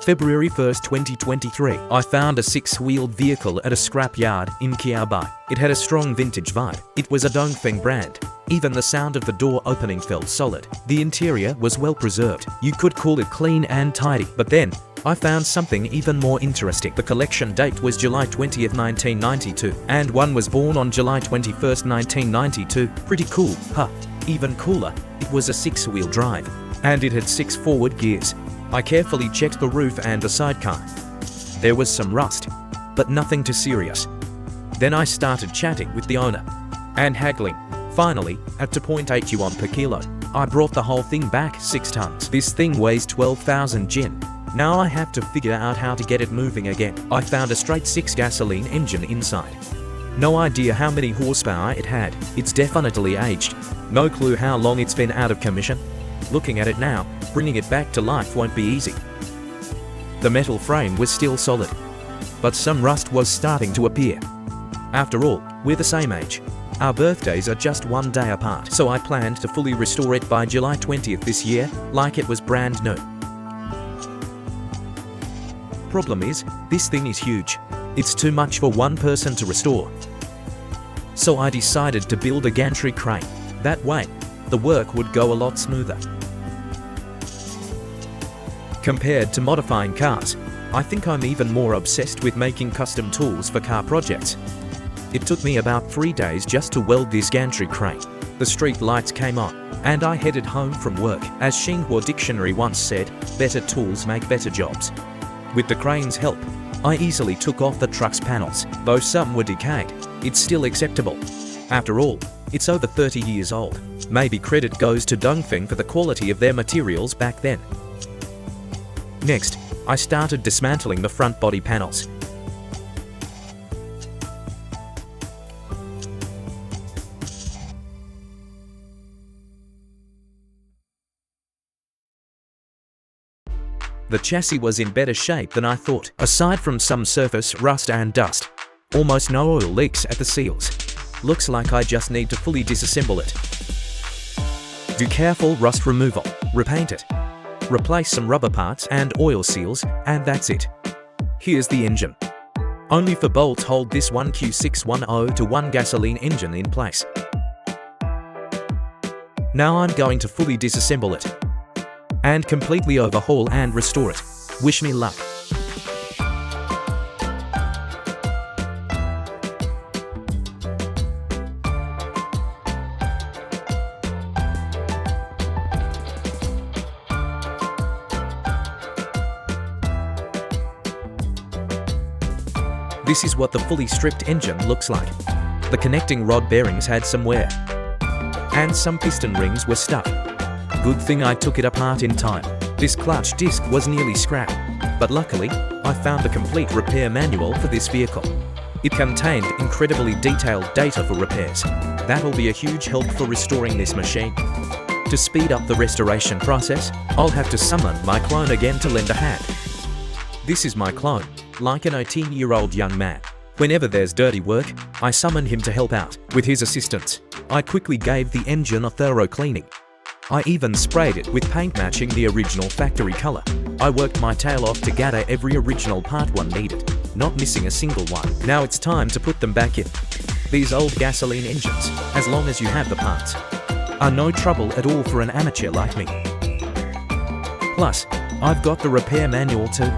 February 1, 2023, I found a six-wheeled vehicle at a scrapyard in Kiabai. It had a strong vintage vibe. It was a Dongfeng brand. Even the sound of the door opening felt solid. The interior was well preserved. You could call it clean and tidy. But then, I found something even more interesting. The collection date was July 20th, 1992, and one was born on July 21st, 1992. Pretty cool, huh? Even cooler, it was a six-wheel drive, and it had 6 forward gears. I carefully checked the roof and the sidecar. There was some rust, but nothing too serious. Then I started chatting with the owner and haggling. Finally, at 2.8 yuan per kilo, I brought the whole thing back 6 tons. This thing weighs 12,000 jin. Now I have to figure out how to get it moving again. I found a straight 6 gasoline engine inside. No idea how many horsepower it had. It's definitely aged. No clue how long it's been out of commission. Looking at it now, bringing it back to life won't be easy. The metal frame was still solid, but some rust was starting to appear. After all, we're the same age. Our birthdays are just 1 day apart, so I planned to fully restore it by July 20th this year, like it was brand new. Problem is, this thing is huge. It's too much for one person to restore. So I decided to build a gantry crane. That way, the work would go a lot smoother. Compared to modifying cars, I think I'm even more obsessed with making custom tools for car projects. It took me about 3 days just to weld this gantry crane. The street lights came on, and I headed home from work. As Xinhua Dictionary once said, better tools make better jobs. With the crane's help, I easily took off the truck's panels. Though some were decayed, it's still acceptable. After all, it's over 30 years old. Maybe credit goes to Dongfeng for the quality of their materials back then. Next, I started dismantling the front body panels. The chassis was in better shape than I thought. Aside from some surface rust and dust, almost no oil leaks at the seals. Looks like I just need to fully disassemble it. Do careful rust removal, repaint it, replace some rubber parts and oil seals, and that's it. Here's the engine. Only 4 bolts hold this 1Q610 to 1 gasoline engine in place. Now I'm going to fully disassemble it and completely overhaul and restore it. Wish me luck. This is what the fully stripped engine looks like. The connecting rod bearings had some wear, and some piston rings were stuck. Good thing I took it apart in time. This clutch disc was nearly scrapped, but luckily, I found the complete repair manual for this vehicle. It contained incredibly detailed data for repairs. That'll be a huge help for restoring this machine. To speed up the restoration process, I'll have to summon my clone again to lend a hand. This is my clone, like an 18-year-old young man. Whenever there's dirty work, I summon him to help out. With his assistance, I quickly gave the engine a thorough cleaning. I even sprayed it with paint matching the original factory color. I worked my tail off to gather every original part one needed, not missing a single one. Now it's time to put them back in. These old gasoline engines, as long as you have the parts, are no trouble at all for an amateur like me. Plus, I've got the repair manual too.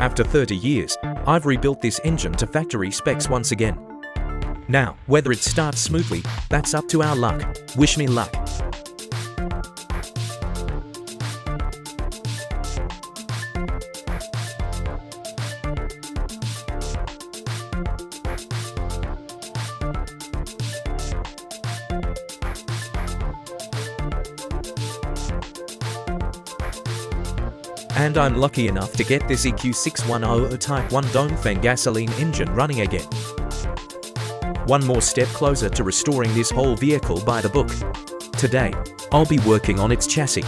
After 30 years, I've rebuilt this engine to factory specs once again. Now, whether it starts smoothly, that's up to our luck. Wish me luck. And I'm lucky enough to get this EQ610 Type 1 Dongfeng gasoline engine running again. One more step closer to restoring this whole vehicle by the book. Today, I'll be working on its chassis.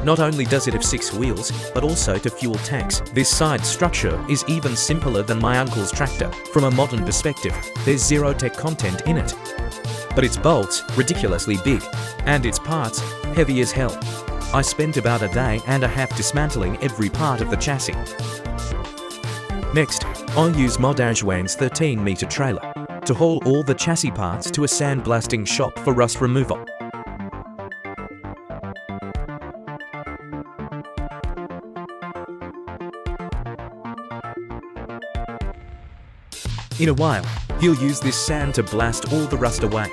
Not only does it have 6 wheels, but also 2 fuel tanks. This side structure is even simpler than my uncle's tractor. From a modern perspective, there's zero tech content in it. But its bolts, ridiculously big, and its parts, heavy as hell. I spent about a day and a half dismantling every part of the chassis. Next, I'll use Modajwan's 13-meter trailer to haul all the chassis parts to a sandblasting shop for rust removal. In a while, he'll use this sand to blast all the rust away.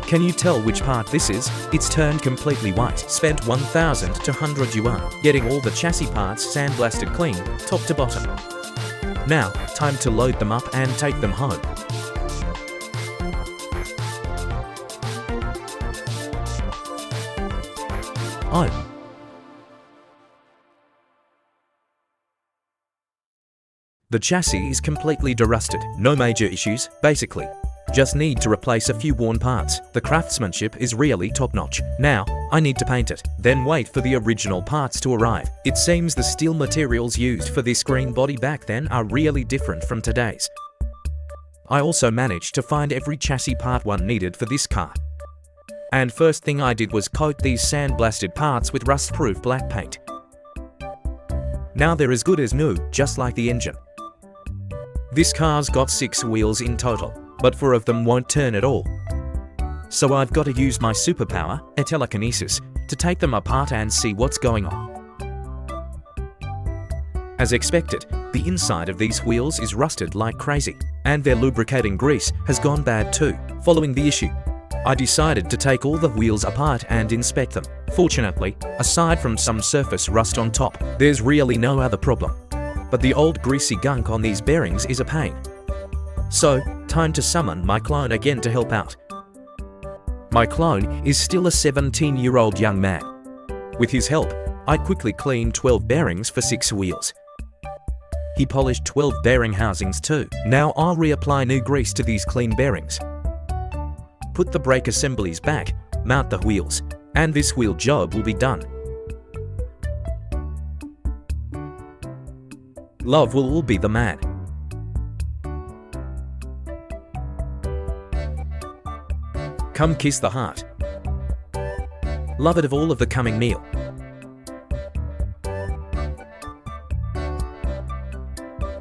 Can you tell which part this is? It's turned completely white. Spent 1,000 to 100 yuan getting all the chassis parts sandblasted clean, top to bottom. Now, time to load them up and take them home. The chassis is completely derusted, no major issues, basically. Just need to replace a few worn parts. The craftsmanship is really top-notch. Now, I need to paint it, then wait for the original parts to arrive. It seems the steel materials used for this green body back then are really different from today's. I also managed to find every chassis part one needed for this car. And first thing I did was coat these sandblasted parts with rust-proof black paint. Now they're as good as new, just like the engine. This car's got 6 wheels in total, but 4 of them won't turn at all. So I've got to use my superpower, a telekinesis, to take them apart and see what's going on. As expected, the inside of these wheels is rusted like crazy, and their lubricating grease has gone bad too. Following the issue, I decided to take all the wheels apart and inspect them. Fortunately, aside from some surface rust on top, there's really no other problem. But the old greasy gunk on these bearings is a pain. So, time to summon my clone again to help out. My clone is still a 17-year-old young man. With his help, I quickly cleaned 12 bearings for 6 wheels. He polished 12 bearing housings too. Now I'll reapply new grease to these clean bearings. Put the brake assemblies back, mount the wheels, and this wheel job will be done. Love will all be the man. Come kiss the heart. Love it of all of the coming meal.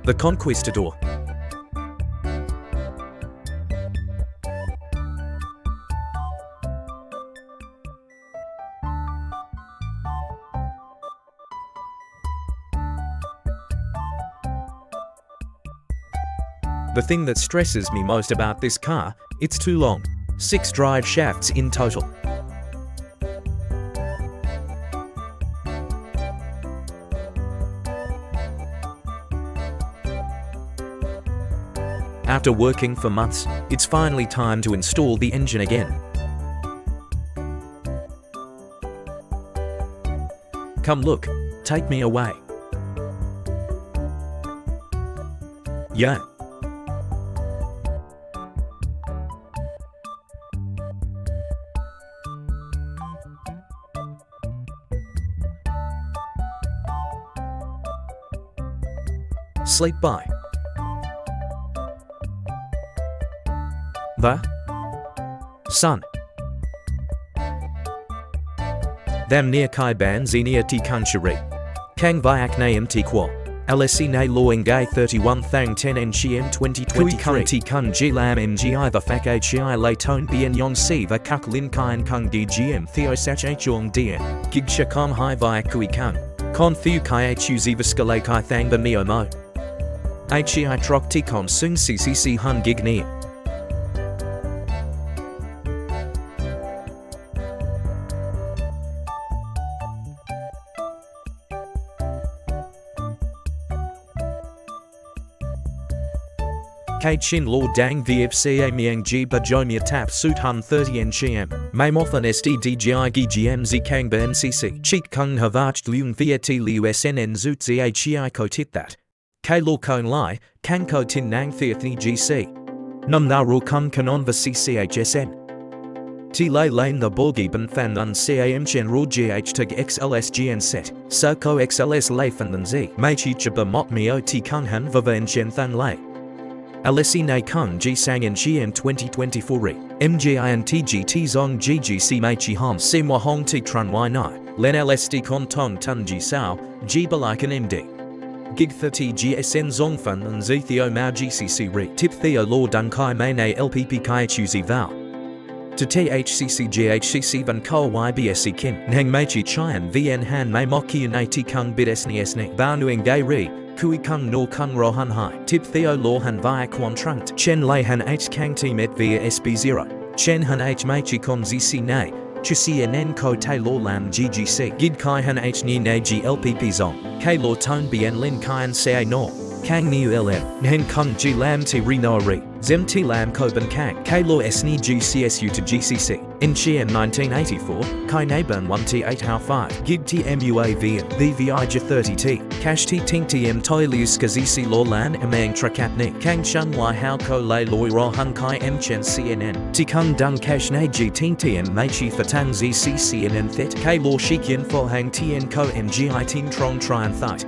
The Conquistador. The thing that stresses me most about this car, it's too long. 6 drive shafts in total. After working for months, it's finally time to install the engine again. Come look, take me away. Yeah. Sleep by. The sun. Them near kai ban xenia ti kunchari. Kang viak naim ti kwa. LSE na loing gay 31 thang 10 NGM 2023. Kui ti kun ji lam mgi the fak hi lay tone bien yon si va kuk lin kien kung dgm theo sach hong dien. Gig shakam hi viak kui kung. Kon thu kai hu ziva skale kai thang ba mio mo. Hei trok ti kon sung ccc hun gig near. K Chin Law Dang VFCA Miang Ji Bajomia Tap Suit Hun 30 NCM. May Mothan STDGI GGM Zikang BMCC. Cheat Kung Havach Lung Viet Liu SNN Zut Zhi Ko Tit That. K Law Kong Lai, Kang Ko Tin Nang Theathni GC. Num Na Ru Kung Kanon Va CCHSN. T Lay Lane the Borgiben Fan Nun CAM Chen Ru GH Tag XLS GN Set. So Ko XLS Lay Fan Nun Z. Mei Chi Chaba Mot Mio T Kung Han Vava En Chen Than Lay. Alessi Na Kung Ji Sang En Chien 2024 Re. MGI TGT Zong GGC Mei Chi Han Si Mo Hong Ti Trun Y Nai. Len LSD Kon Tong Tun Ji Sao. Ji Balaikan MD. Gig 30 GSN Zongfan and Z Theo Mao GCC Re. Tip Theo Law Dun Kai Mane LPP Kai Chuzi Vow. To THCC GHCC Van Ko YBSC Kim. Nang Mei Chi Chian VN Han Mei Moki Na Ti Kung Bit Esni Esni. Bao Nuing Gay Re. Kui Kung Nor Kung Rohan Hai. Tip Theo Law Han Via Quan Trunt. Chen Lei Han H Kang T Met via SB0. Chen Han H Mei Chi Kon ZC Nay. CNN Ko Tay Law Lam GGC. Gid Kai Han H Ni Na GLPP Zong. K Law Tone Bien Lin Kai Sa Nor. Kang Niu LM. Nhen Kung G Lam T Re Noa Re. Zem T Lam Koban Kang. K Law Sni GCSU to GCC. In Chien 1984. Kai Naban 1T8 How 5. Gid T MUA VN. VVI J 30T. Cash T Ting TM Toi Lius Kazisi Law Lan Emang Trakapni. Kang Shun Y How Ko Lay Loi Ro Hun Kai M Chen CNN. T Kung Dun Cash Na G Ting TM Mei Chi Fatang ZC CNN Thet. K Law Shikian Fo Hang Tien Ko MGI Ting Trong Trian Thite.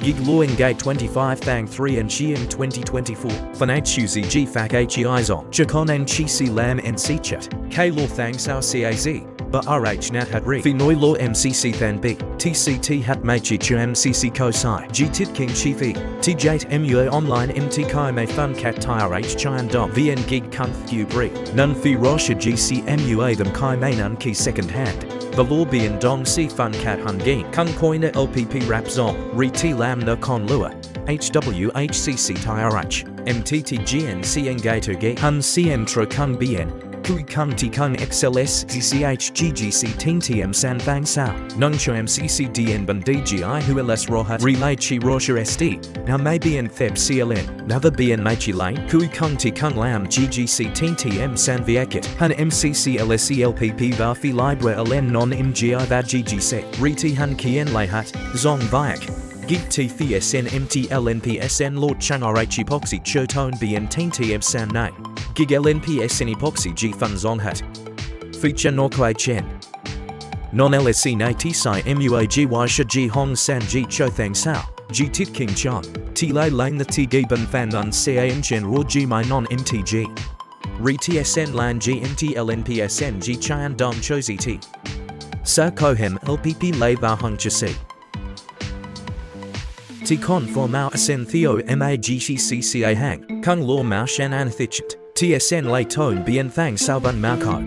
Gig Luing Gate 25 Thang 3 and Chien 2024. Fanat Chuzi G Fak HEI Zong. Chakon and Chi Si Lam and Si Chat. K Law Thang Sao CAZ. Ba RH Nat Hat Re. Finoi Law MCC Than B. TCT Hat Mei Chu MCC Ko Sai. G Tit King Chi Fi. T Jate MUA Online MT Kai Mei Fun Cat Tire H Chian Dom. VN Gig Kunt Fu Bri. Nun Fi Rosha GC MUA Them Kai Mei Nun Key Second Hand. The Law Bien Dong Si Fun Cat Hun Gin. Kung Koina LPP Rap Zong. Re T Lam Na Kon Lua. HWHCC Tire H. MTTGN CN Gato G. Hun CM Tro Kung Bien. Kui Kung Ti Kung XLS ZCH GGC Ting TM San Fang Sao. Nung Cho MCC DN Ban DGI Hueles Rohat Relay Chi Rosha SD. Now may be in Theb CLN. Never be in Maichi Lane. Kui Kung Ti Kung Lam GGC Ting TM San Viakit. Hun MCC LSE LPP Vafi Libra LN Non MGI Va GGC. Reti Hun Kien Layhat. Zong Viak. Gig T SN MT LNP SN Lord Chang RH Epoxy Cho Tone BN Ting TM San Nay. Gig LNP SN Epoxy G Fun Zong Hat. Feature Norquay Chen. Non LSC Na T Sai MUA GY Sha G Hong San G Cho Thang Sao. G Tit King Chan. T Lay Lang the T Giban Fan Nun CAN Chen Raw G My Non MTG. Re TSN Lan G MT LNP SN G Chian Dom Cho ZT. Sa Kohem LPP Lay Va Hung Chasi. T Con for Mao Asen Theo MAGCCA Hang. Kung Law Mao Shan An Thichent. TSN Lay Tone Bien Thang Sao Bun Mao Ko.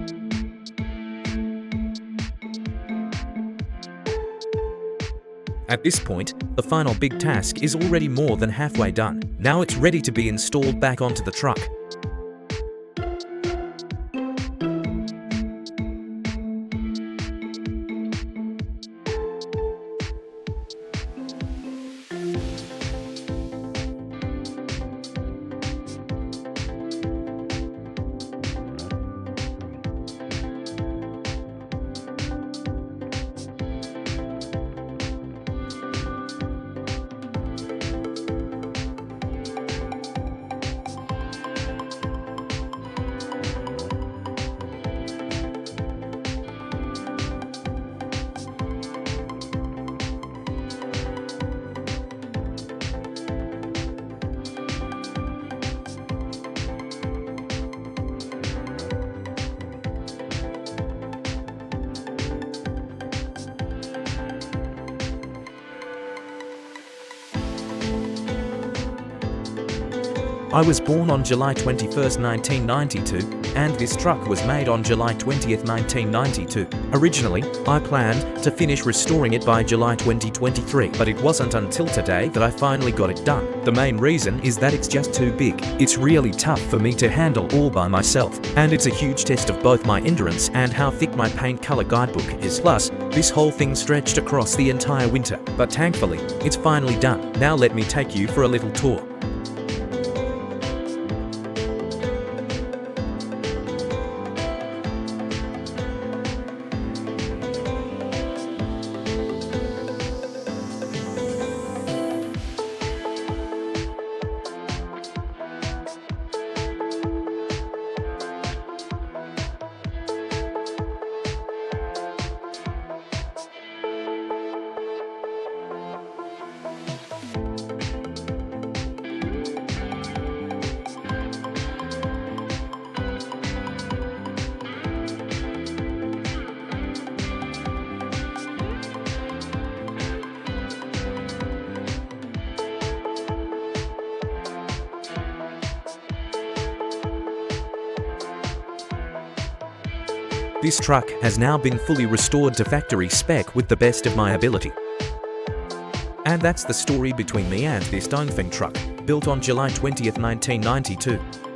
At this point, the final big task is already more than halfway done. Now it's ready to be installed back onto the truck. I was born on July 21st, 1992, and this truck was made on July 20th, 1992. Originally, I planned to finish restoring it by July 2023, but it wasn't until today that I finally got it done. The main reason is that it's just too big. It's really tough for me to handle all by myself, and it's a huge test of both my endurance and how thick my paint color guidebook is. Plus, this whole thing stretched across the entire winter, but thankfully, it's finally done. Now let me take you for a little tour. This truck has now been fully restored to factory spec with the best of my ability. And that's the story between me and this Dongfeng truck, built on July 20th, 1992.